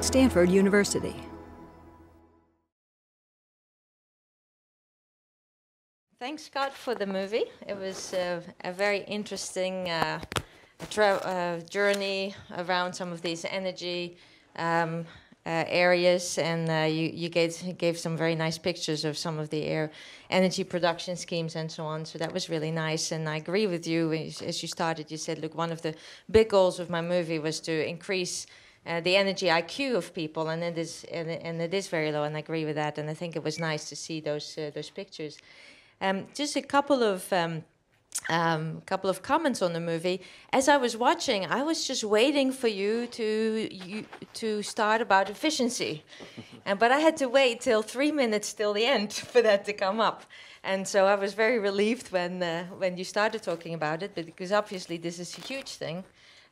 Stanford University. Thanks, Scott, for the movie. It was a very interesting journey around some of these energy areas, and you gave some very nice pictures of some of the energy production schemes and so on. So that was really nice, and I agree with you. As you started, you said, look, one of the big goals of my movie was to increase the energy IQ of people, and it is very low, and I agree with that. And I think it was nice to see those pictures. Just a couple of comments on the movie. As I was watching, I was just waiting for you to start about efficiency, but I had to wait till 3 minutes till the end for that to come up. And so I was very relieved when you started talking about it, because obviously this is a huge thing.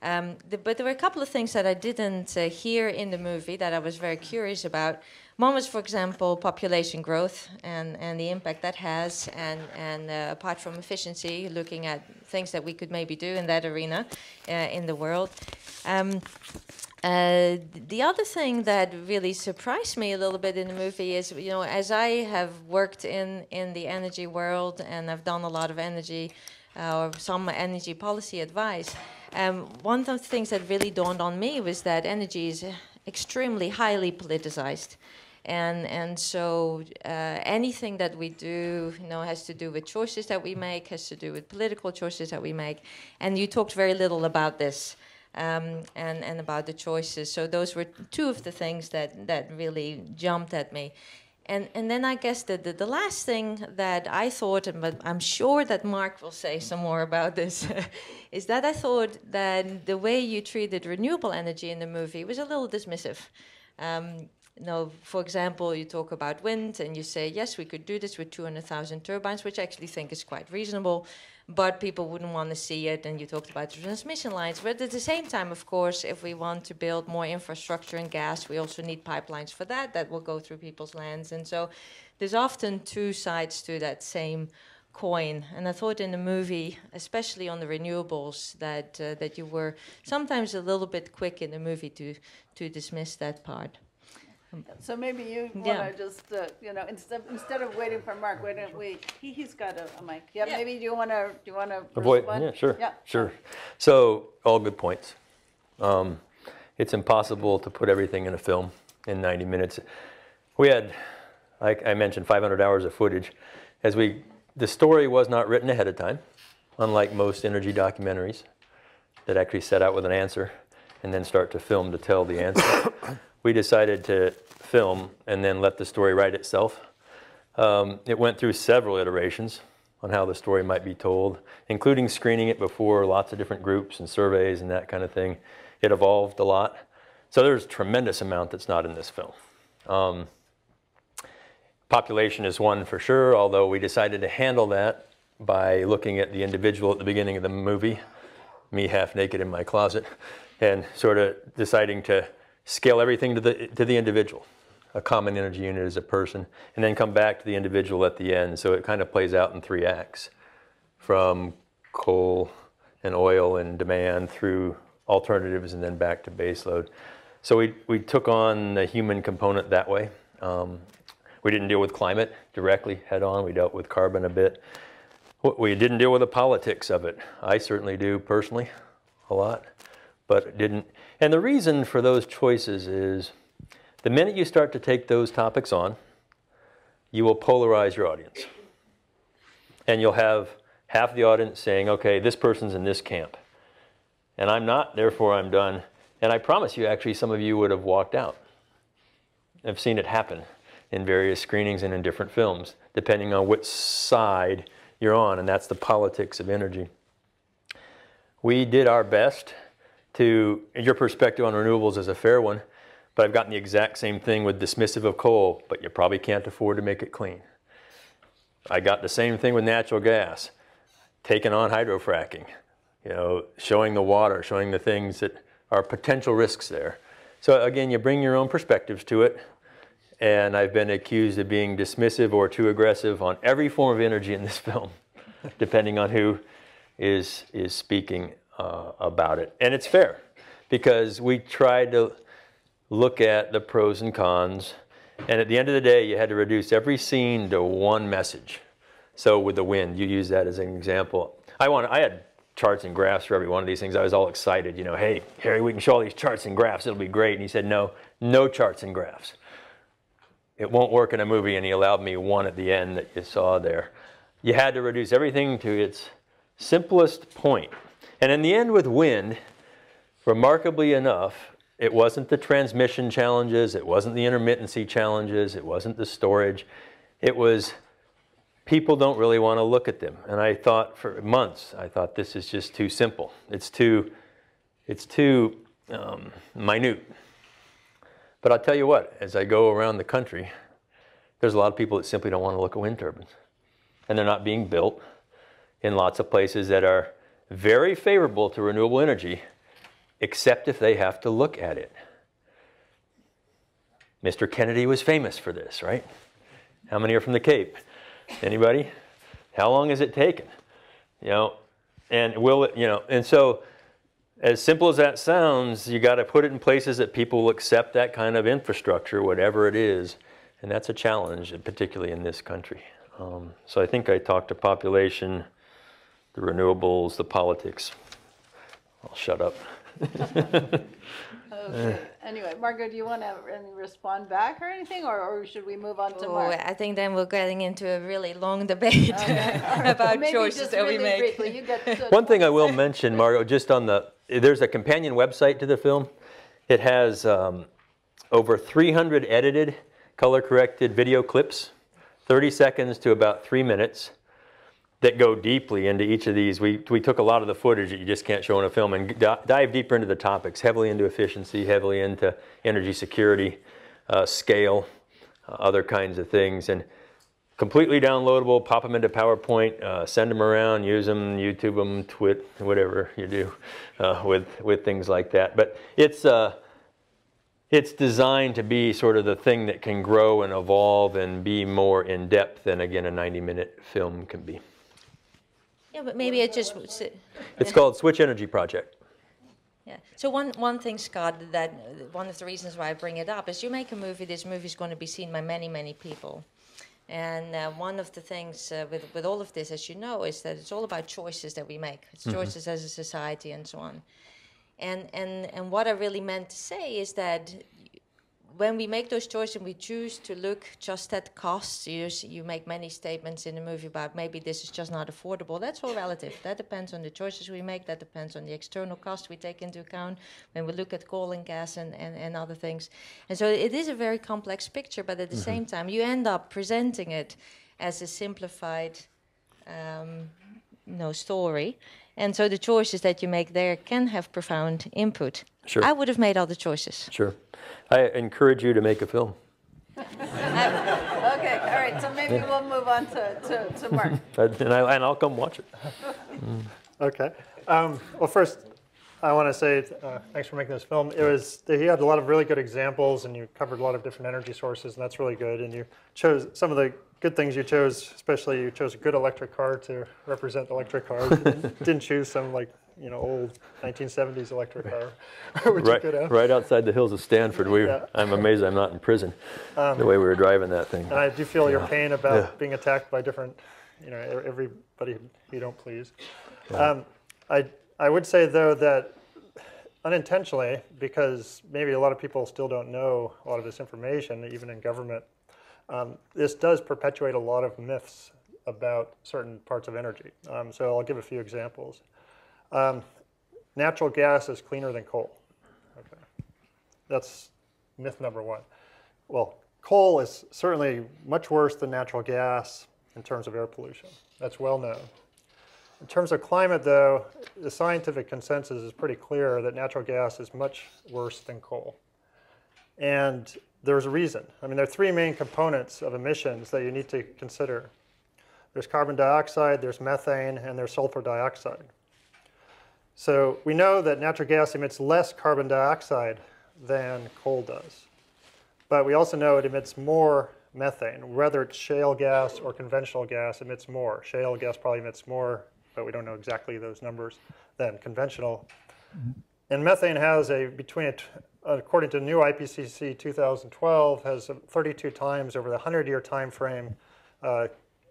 But there were a couple of things that I didn't hear in the movie that I was very curious about. One was, for example, population growth and the impact that has, and apart from efficiency, looking at things that we could maybe do in that arena in the world. The other thing that really surprised me a little bit in the movie is, you know, as I have worked in the energy world and I've done a lot of energy or some energy policy advice, one of the things that really dawned on me was that energy is extremely highly politicized. And so anything that we do, you know, has to do with choices that we make, has to do with political choices that we make. And you talked very little about this and about the choices. So those were two of the things that really jumped at me. And then I guess the last thing that I thought, but I'm sure that Mark will say some more about this, is that I thought that the way you treated renewable energy in the movie was a little dismissive. You know, for example, you talk about wind and you say, yes, we could do this with 200,000 turbines, which I actually think is quite reasonable, but people wouldn't want to see it. And you talked about the transmission lines. But at the same time, of course, if we want to build more infrastructure in gas, we also need pipelines for that. That will go through people's lands. And so there's often two sides to that same coin. And I thought in the movie, especially on the renewables, that you were sometimes a little bit quick in the movie to dismiss that part. So maybe you want to just, you know, instead of waiting for Mark, why don't we? He's got a mic. Yeah, yeah. Maybe do you want to avoid? Yeah, sure. Yeah, sure. So all good points. It's impossible to put everything in a film in 90 minutes. We had, like I mentioned, 500 hours of footage. The story was not written ahead of time, unlike most energy documentaries that actually set out with an answer and then start to film to tell the answer. We decided to film and then let the story write itself. It went through several iterations on how the story might be told, including screening it before lots of different groups and surveys and that kind of thing. It evolved a lot. So there's a tremendous amount that's not in this film. Population is one for sure, although we decided to handle that by looking at the individual at the beginning of the movie, me half naked in my closet, and sort of deciding to scale everything to the individual. A common energy unit is a person, and then come back to the individual at the end. So it kind of plays out in 3 acts, from coal and oil and demand through alternatives and then back to baseload. So we took on the human component that way. We didn't deal with climate directly head on. We dealt with carbon a bit. We didn't deal with the politics of it. I certainly do personally a lot, but didn't. And the reason for those choices is the minute you start to take those topics on, you will polarize your audience. And you'll have half the audience saying, okay, this person's in this camp. And I'm not, therefore I'm done. And I promise you, actually, some of you would have walked out. I've seen it happen in various screenings and in different films, depending on which side you're on, and that's the politics of energy. We did our best to, your perspective on renewables is a fair one, but I've gotten the exact same thing with dismissive of coal, but you probably can't afford to make it clean. I got the same thing with natural gas, taking on hydrofracking, you know, showing the water, showing the things that are potential risks there. So again, you bring your own perspectives to it, and I've been accused of being dismissive or too aggressive on every form of energy in this film, depending on who is speaking about it. And it's fair, because we tried to look at the pros and cons, and at the end of the day, you had to reduce every scene to one message. So with the wind, you use that as an example. I had charts and graphs for every one of these things. I was all excited, you know, hey, Harry, we can show all these charts and graphs, it'll be great. And he said, no, no charts and graphs. It won't work in a movie, and he allowed me one at the end that you saw there. You had to reduce everything to its simplest point. And in the end with wind, remarkably enough, it wasn't the transmission challenges, it wasn't the intermittency challenges, it wasn't the storage. It was people don't really want to look at them. And I thought for months, I thought this is just too simple. It's too minute. But I'll tell you what, as I go around the country, there's a lot of people that simply don't want to look at wind turbines. And they're not being built in lots of places that are very favorable to renewable energy, except if they have to look at it. Mr. Kennedy was famous for this, right? How many are from the Cape? Anybody? How long has it taken? You know, and will it, you know, and so as simple as that sounds, you got to put it in places that people will accept that kind of infrastructure, whatever it is, and that's a challenge, particularly in this country. So I think I talked to population, the renewables, the politics. I'll shut up. Okay. Anyway, Margot, do you want to respond back or anything, or should we move on to Mark? I think then we're getting into a really long debate about choices that we make. Briefly, you get One thing I will mention, Margot, just on there's a companion website to the film. It has over 300 edited, color-corrected video clips, 30 seconds to about 3 minutes, that go deeply into each of these. We took a lot of the footage that you just can't show in a film and dive deeper into the topics, heavily into efficiency, heavily into energy security, scale, other kinds of things. And completely downloadable, pop them into PowerPoint, send them around, use them, YouTube them, twit, whatever you do with things like that. But it's designed to be sort of the thing that can grow and evolve and be more in depth than, again, a 90-minute film can be. Yeah, but maybe it just... It's called Switch Energy Project. Yeah. So one thing, Scott, that one of the reasons why I bring it up is you make a movie, this movie is going to be seen by many, many people. And one of the things with all of this, as you know, is that it's all about choices that we make. It's choices as a society and so on. And what I really meant to say is that when we make those choices and we choose to look just at costs, you make many statements in the movie about maybe this is just not affordable. That's all relative. That depends on the choices we make. That depends on the external costs we take into account when we look at coal and gas and other things. And so it is a very complex picture, but at the same time, you end up presenting it as a simplified story. And so the choices that you make there can have profound input. Sure. I would have made other choices. Sure. I encourage you to make a film. Okay, all right, so maybe we'll move on to Mark. And I'll come watch it. Okay. Well, first, I want to say thanks for making this film. You had a lot of really good examples, and you covered a lot of different energy sources, and that's really good. And you chose some of the good things you chose, especially you chose a good electric car to represent electric cars. Didn't choose some old 1970s electric car, which you could have. Right outside the hills of Stanford. I'm amazed I'm not in prison the way we were driving that thing. And I do feel your pain about being attacked by different, everybody you don't please. Yeah. I would say, though, that unintentionally, because maybe a lot of people still don't know a lot of this information, even in government, this does perpetuate a lot of myths about certain parts of energy. So I'll give a few examples. Natural gas is cleaner than coal. Okay. That's myth number one. Well, coal is certainly much worse than natural gas in terms of air pollution. That's well known. In terms of climate, though, the scientific consensus is pretty clear that natural gas is much worse than coal. And there's a reason. I mean, there are three main components of emissions that you need to consider. There's carbon dioxide, there's methane, and there's sulfur dioxide. So we know that natural gas emits less carbon dioxide than coal does. But we also know it emits more methane. Whether it's shale gas or conventional gas, emits more. Shale gas probably emits more, but we don't know exactly those numbers, than conventional. And methane has between according to new IPCC 2012, has 32 times over the 100-year time frame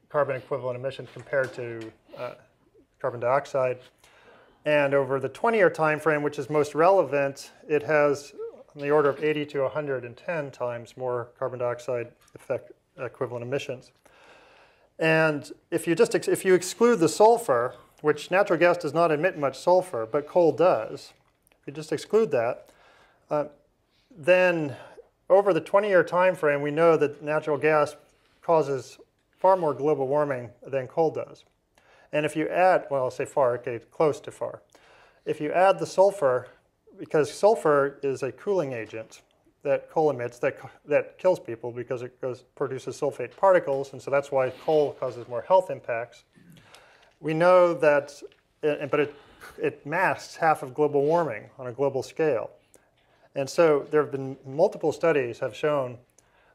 carbon equivalent emissions compared to carbon dioxide. And over the 20-year time frame, which is most relevant, it has on the order of 80 to 110 times more carbon dioxide equivalent emissions. And if you exclude the sulfur, which natural gas does not emit much sulfur, but coal does, if you just exclude that, then over the 20-year time frame, we know that natural gas causes far more global warming than coal does. And if you add, well, I'll say far, okay, close to far. If you add the sulfur, because sulfur is a cooling agent that coal emits that kills people because it produces sulfate particles, and so that's why coal causes more health impacts. We know that, but it masks half of global warming on a global scale. And so there have been multiple studies have shown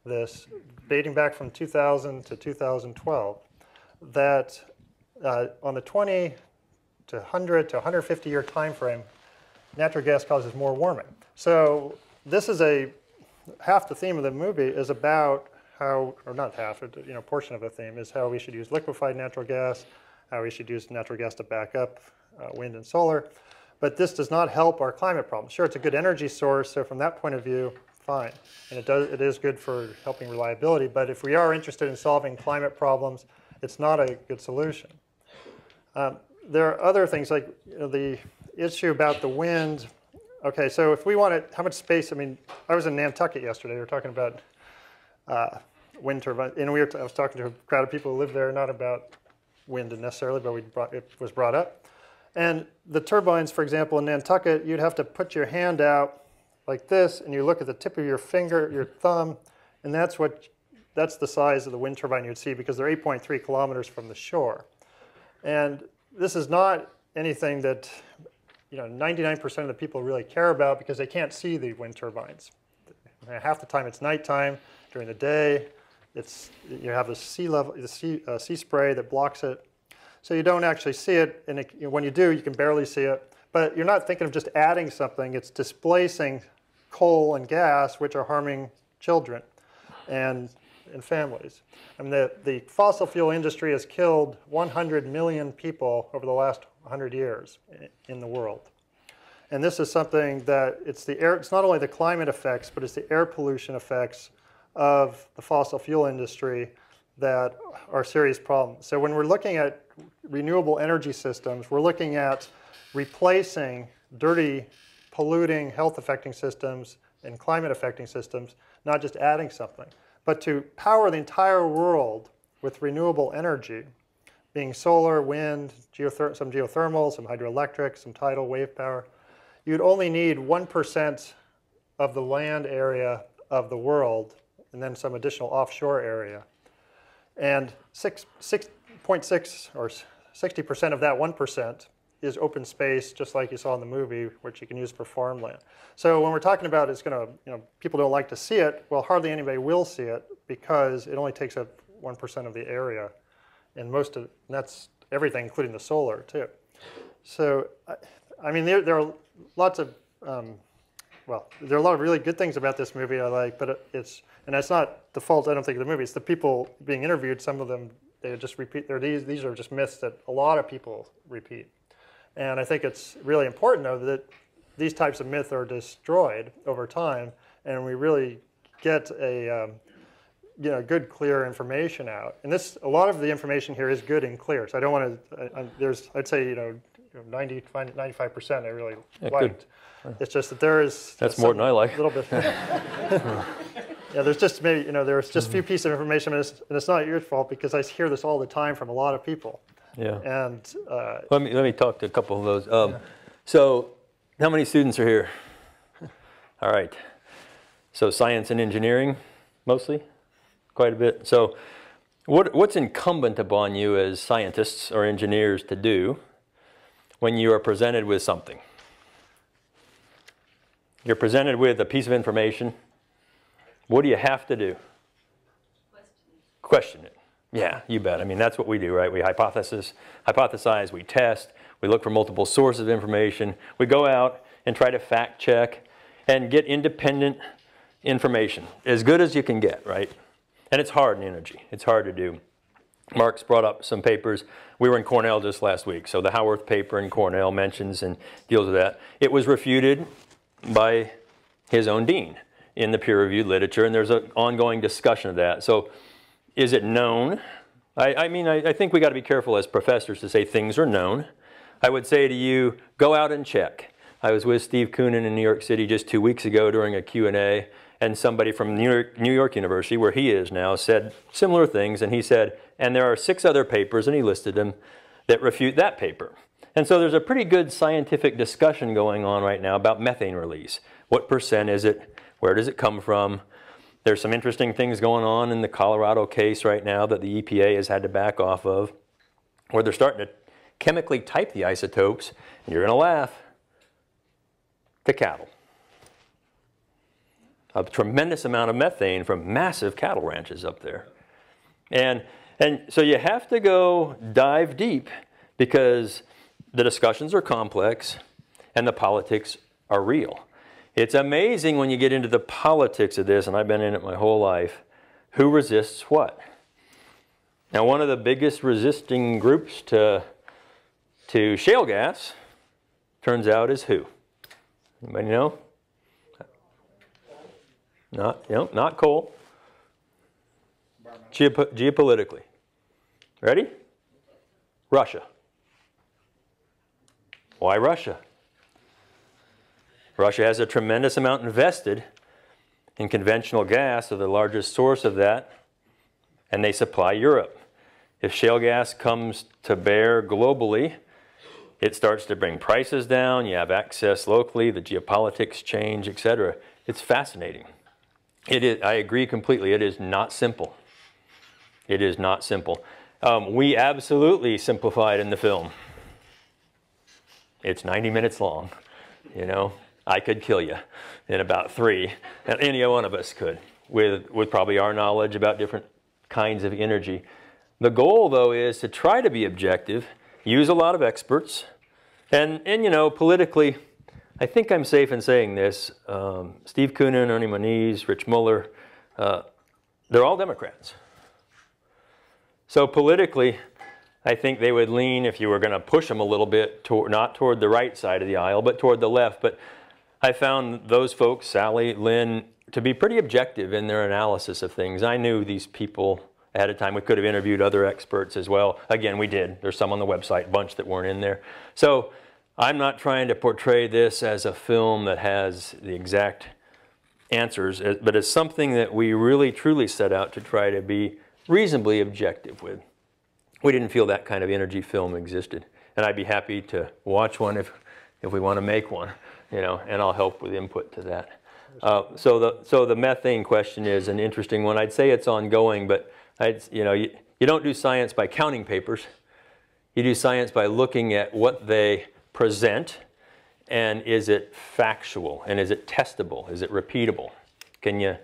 this, dating back from 2000 to 2012, that on the 20 to 100 to 150 year time frame, natural gas causes more warming. So this is half the theme of the movie is about how, or not half, portion of the theme is how we should use liquefied natural gas, how we should use natural gas to back up wind and solar. But this does not help our climate problem. Sure, it's a good energy source, so from that point of view, fine. And it is good for helping reliability, but if we are interested in solving climate problems, it's not a good solution. There are other things like the issue about the wind. Okay, so if we wanted, how much space, I was in Nantucket yesterday, we were talking about wind turbines, and I was talking to a crowd of people who live there, not about wind necessarily, but it was brought up. And the turbines, for example, in Nantucket, you'd have to put your hand out like this, and you look at the tip of your finger, your thumb, and that's the size of the wind turbine you'd see because they're 8.3 kilometers from the shore. And this is not anything that 99% of the people really care about because they can't see the wind turbines. Half the time it's nighttime. During the day, you have the sea spray that blocks it. So you don't actually see it, and when you do, you can barely see it. But you're not thinking of just adding something. It's displacing coal and gas, which are harming children and families. The fossil fuel industry has killed 100 million people over the last 100 years in the world. And this is something that it's not only the climate effects, but it's the air pollution effects of the fossil fuel industry that are serious problems. So when we're looking at renewable energy systems, we're looking at replacing dirty, polluting, health-affecting systems and climate-affecting systems, not just adding something. But to power the entire world with renewable energy, being solar, wind, some geothermal, some hydroelectric, some tidal wave power, you'd only need 1% of the land area of the world and then some additional offshore area. And 6.6 or 60% of that 1% is open space, just like you saw in the movie, which you can use for farmland. So when we're talking about it's going to, people don't like to see it, well, hardly anybody will see it because it only takes up 1% of the area. And that's everything, including the solar, too. So, there are lots of, there are a lot of really good things about this movie I like, but it's not the fault, I don't think, of the movie. It's the people being interviewed. Some of them, they just repeat. These are just myths that a lot of people repeat. And I think it's really important, though, that these types of myths are destroyed over time, and we really get a good, clear information out. And a lot of the information here is good and clear. So I don't want to. I'd say 95% I really liked. Good. It's just that there is. That's more than I like. A little bit. Yeah, there's just maybe there's just a few pieces of information, and it's not your fault because I hear this all the time from a lot of people. Yeah. And let me talk to a couple of those. So, how many students are here? All right. So science and engineering, mostly, quite a bit. So, what's incumbent upon you as scientists or engineers to do when you are presented with something? You're presented with a piece of information. What do you have to do? Question it. Yeah, you bet. That's what we do, right? We hypothesize, we test, we look for multiple sources of information. We go out and try to fact check. and get independent information, as good as you can get, right? And it's hard in energy. It's hard to do. Mark's brought up some papers. We were in Cornell just last week, so the Howarth paper in Cornell mentions and deals with that. It was refuted by his own dean in the peer-reviewed literature, and there's an ongoing discussion of that. So is it known? I think we got to be careful as professors to say things are known. I would say to you, go out and check. I was with Steve Koonin in New York City just 2 weeks ago during a Q&A, and somebody from New York University, where he is now, said similar things, and he said, and there are 6 other papers, and he listed them, that refute that paper. And so there's a pretty good scientific discussion going on right now about methane release. What percent is it? Where does it come from? There's some interesting things going on in the Colorado case right now that the EPA has had to back off of, where they're starting to chemically type the isotopes, and you're going to laugh, to cattle. A tremendous amount of methane from massive cattle ranches up there. And so you have to go dive deep because the discussions are complex and the politics are real. It's amazing when you get into the politics of this, and I've been in it my whole life, who resists what. Now, one of the biggest resisting groups to shale gas, turns out, is who? Anybody know? Not coal. Geopolitically. Ready? Russia. Why Russia? Russia has a tremendous amount invested in conventional gas, so the largest source of that, and they supply Europe. If shale gas comes to bear globally, it starts to bring prices down, you have access locally, the geopolitics change, etc. It's fascinating. It is, I agree completely, it is not simple. It is not simple. We absolutely simplified in the film. It's 90 minutes long, you know. I could kill you in about 3, and any one of us could, with probably our knowledge about different kinds of energy. The goal, though, is to try to be objective, use a lot of experts, and you know, politically, I think I'm safe in saying this, Steve Koonin, Ernie Moniz, Rich Muller, they're all Democrats. So politically, I think they would lean, if you were going to push them a little bit, not toward the right side of the aisle, but toward the left. But I found those folks, Sally, Lynn, to be pretty objective in their analysis of things. I knew these people ahead of time. We could have interviewed other experts as well. Again, we did. There's some on the website, a bunch that weren't in there. So I'm not trying to portray this as a film that has the exact answers, but as something that we really truly set out to try to be reasonably objective with. We didn't feel that kind of energy film existed. And I'd be happy to watch one if we want to make one, you know, and I'll help with input to that. So the methane question is an interesting one. I'd say it's ongoing, but you don't do science by counting papers. You do science by looking at what they present, and is it factual, and is it testable, is it repeatable? Can you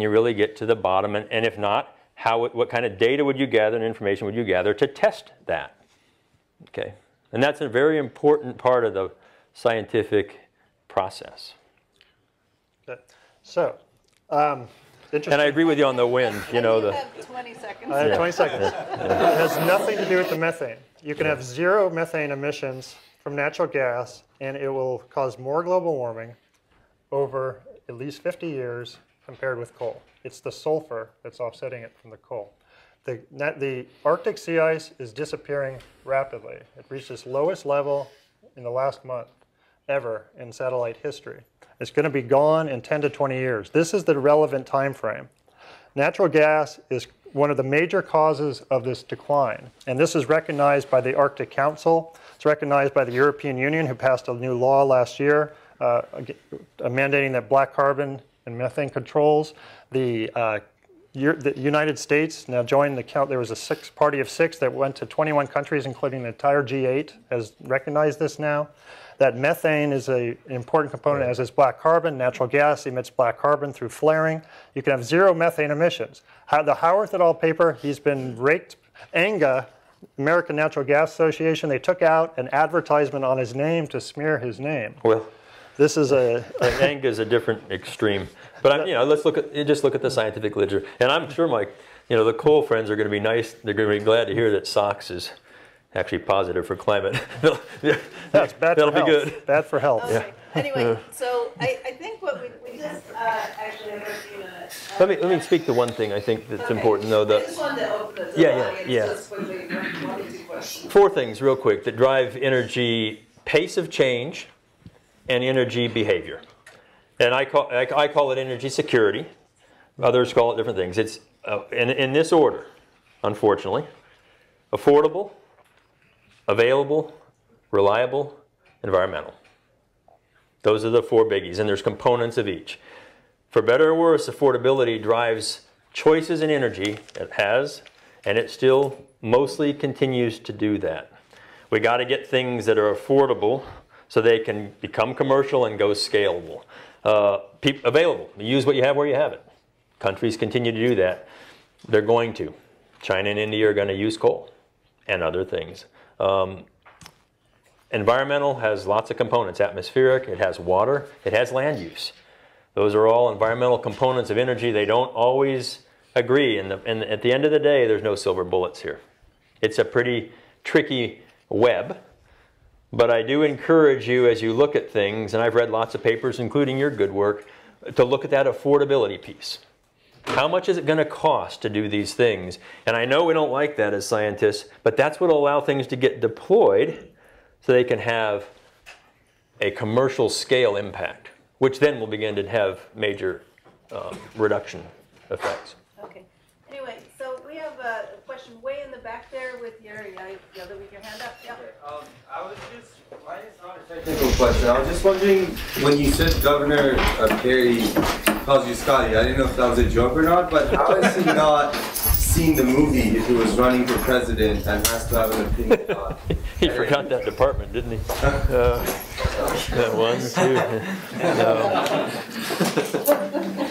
really get to the bottom, and if not, what kind of data would you gather and information would you gather to test that? Okay, and that's a very important part of the scientific process. Okay. So, interesting. And I agree with you on the wind. You know, You have 20 seconds. I have 20 seconds. It has nothing to do with the methane. You can have 0 methane emissions from natural gas, and it will cause more global warming over at least 50 years compared with coal. It's the sulfur that's offsetting it from the coal. The Arctic sea ice is disappearing rapidly. It reached its lowest level in the last month ever in satellite history. It's going to be gone in 10 to 20 years. This is the relevant time frame. Natural gas is one of the major causes of this decline, and this is recognized by the Arctic Council. It's recognized by the European Union, who passed a new law last year mandating that black carbon and methane controls. The United States now joined the count. There was a party of 6 that went to 21 countries, including the entire G8, has recognized this now. That methane is an important component, as is black carbon. Natural gas emits black carbon through flaring. You can have 0 methane emissions. The Howarth et al. Paper, he's been raked. ANGA, American Natural Gas Association, they took out an advertisement on his name to smear his name. Well, This is a Eng is a different extreme. But let's look at the scientific literature. And I'm sure, Mike, the coal friends are going to be nice. They're going to be glad to hear that SOx is actually positive for climate. that's bad That'll for be health. good. Bad for health. Okay. Yeah. Anyway, so I think what we just actually have a few minutes. Let me speak to one thing I think that's important, though. I just wanted to open it to Yeah, the yeah, audience yeah. just quickly. One or two questions. 4 things real quick that drive energy pace of change and energy behavior. And I call it energy security. Others call it different things. It's in this order, unfortunately: affordable, available, reliable, environmental. Those are the 4 biggies, and there's components of each. For better or worse, affordability drives choices in energy. It has, and it still mostly continues to do that. We got to get things that are affordable so they can become commercial and go scalable. Available. Use what you have where you have it. Countries continue to do that. They're going to. China and India are going to use coal and other things. Environmental has lots of components. Atmospheric, it has water, it has land use. Those are all environmental components of energy. They don't always agree. And at the end of the day, there's no silver bullets here. It's a pretty tricky web. But I do encourage you, as you look at things, and I've read lots of papers, including your good work, to look at that affordability piece. How much is it going to cost to do these things? And I know we don't like that as scientists, but that's what will allow things to get deployed so they can have a commercial scale impact, which then will begin to have major reduction effects. Okay. Anyway, so we have a question way in the back there with your other with your hand up. Yeah. I was just, mine is not a technical question. I was just wondering, when you said Governor Perry calls you Scotty, I didn't know if that was a joke or not, but how has he not seen the movie if he was running for president and has to have an opinion on it? He forgot that department, didn't he? 1,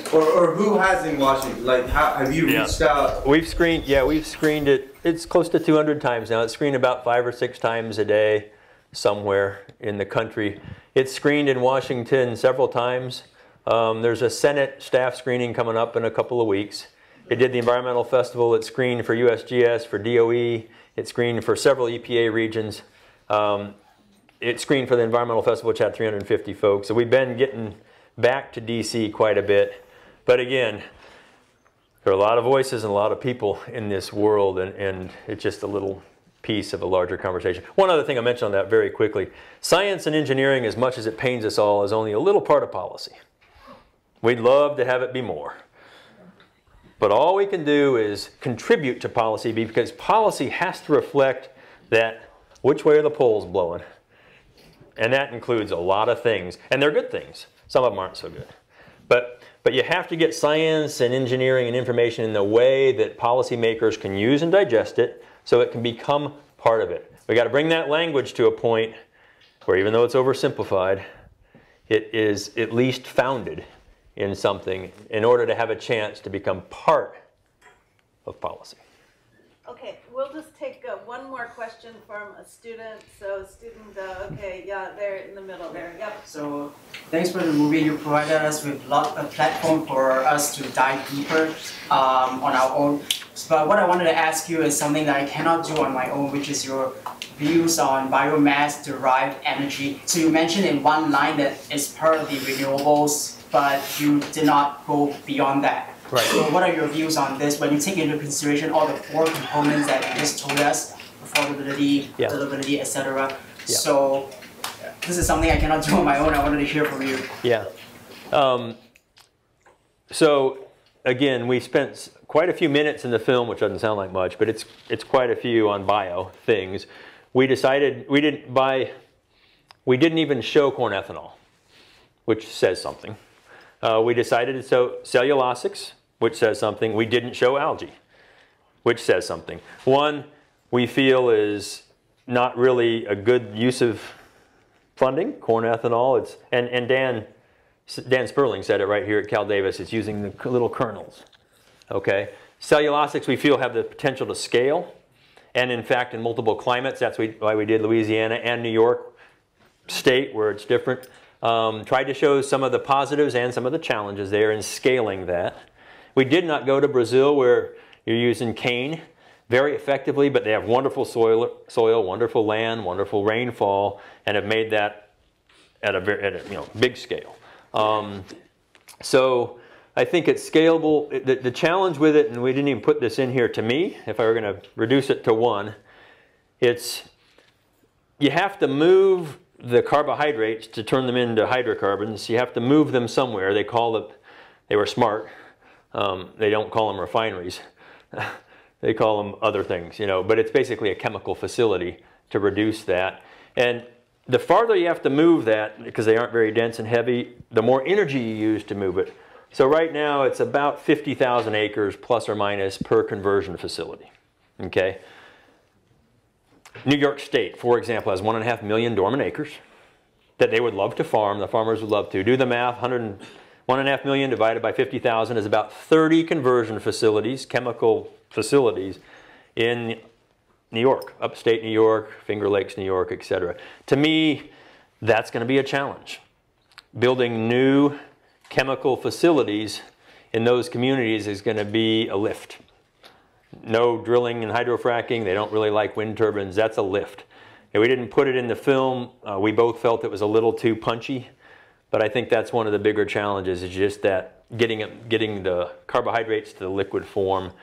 2. Or who has in Washington? Like, have you reached out? We've screened it. It's close to 200 times now. It's screened about 5 or 6 times a day somewhere in the country. It's screened in Washington several times. There's a Senate staff screening coming up in a couple of weeks. It did the Environmental Festival. It screened for USGS, for DOE. It screened for several EPA regions. It screened for the Environmental Festival, which had 350 folks. So we've been getting back to DC quite a bit. But again, there are a lot of voices and a lot of people in this world, and it's just a little piece of a larger conversation. One other thing I mentioned on that very quickly. Science and engineering, as much as it pains us all, is only a little part of policy. We'd love to have it be more. But all we can do is contribute to policy, because policy has to reflect that which way are the poles blowing. And that includes a lot of things. And they're good things. Some of them aren't so good. But you have to get science and engineering and information in the way that policymakers can use and digest it so it can become part of it. We got to bring that language to a point where, even though it's oversimplified, it is at least founded in something in order to have a chance to become part of policy. Okay, we'll just take one more question from a student. So student, okay, yeah, there in the middle there, yep. So thanks for the movie. You provided us with a platform for us to dive deeper on our own. But what I wanted to ask you is something that I cannot do on my own, which is your views on biomass-derived energy. So you mentioned in one line that it's part of the renewables, but you did not go beyond that. Right. So what are your views on this when you take into consideration all the 4 components that you just told us, affordability, availability, etc. So this is something I cannot do on my own. I wanted to hear from you. Yeah. So again, we spent quite a few minutes in the film, which doesn't sound like much, but it's quite a few on bio things. We decided we didn't even show corn ethanol, which says something. We decided to show cellulosics, which says something. We didn't show algae, which says something. One, we feel is not really a good use of funding, corn ethanol. And Dan Sperling said it right here at Cal Davis. It's using the little kernels. Okay, cellulosics we feel have the potential to scale, and in fact in multiple climates. That's why we did Louisiana and New York State, where it's different. Tried to show some of the positives and some of the challenges there in scaling that. We did not go to Brazil where you're using cane very effectively, but they have wonderful soil, wonderful land, wonderful rainfall, and have made that at a big scale. So I think it's scalable. The challenge with it, and we didn't even put this in here to me, if I were going to reduce it to one, it's you have to move the carbohydrates to turn them into hydrocarbons. You have to move them somewhere. They were smart. They don't call them refineries. They call them other things, but it's basically a chemical facility to reduce that. And the farther you have to move that, because they aren't very dense and heavy, the more energy you use to move it. So right now it's about 50,000 acres plus or minus per conversion facility, okay? New York State, for example, has 1.5 million dormant acres that they would love to farm. The farmers would love to. Do the math, 1.5 million divided by 50,000 is about 30 conversion facilities, chemical facilities in New York, upstate New York, Finger Lakes, New York, etc. To me, that's going to be a challenge. Building new chemical facilities in those communities is going to be a lift. No drilling and hydrofracking. They don't really like wind turbines. That's a lift. And we didn't put it in the film. We both felt it was a little too punchy. But I think that's one of the bigger challenges is just that getting the carbohydrates to the liquid form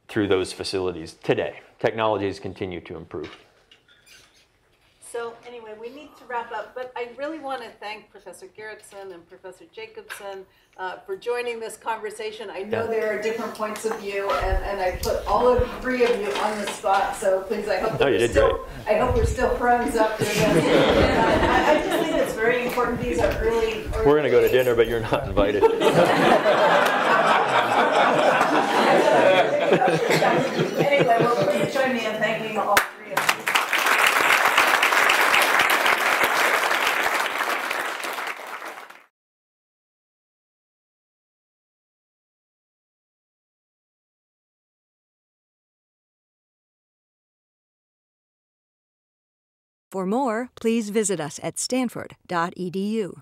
through those facilities today. Technologies continue to improve. So anyway, we need to wrap up, but I really want to thank Professor Gerritsen and Professor Jacobson for joining this conversation. I know there are different points of view, and I put all of three of you on the spot. So please, I hope I hope we're still friends after this. I just think it's very important. These are early We're going to go to dinner, but you're not invited. Anyway, well, please join me in thanking all three of you. For more, please visit us at stanford.edu.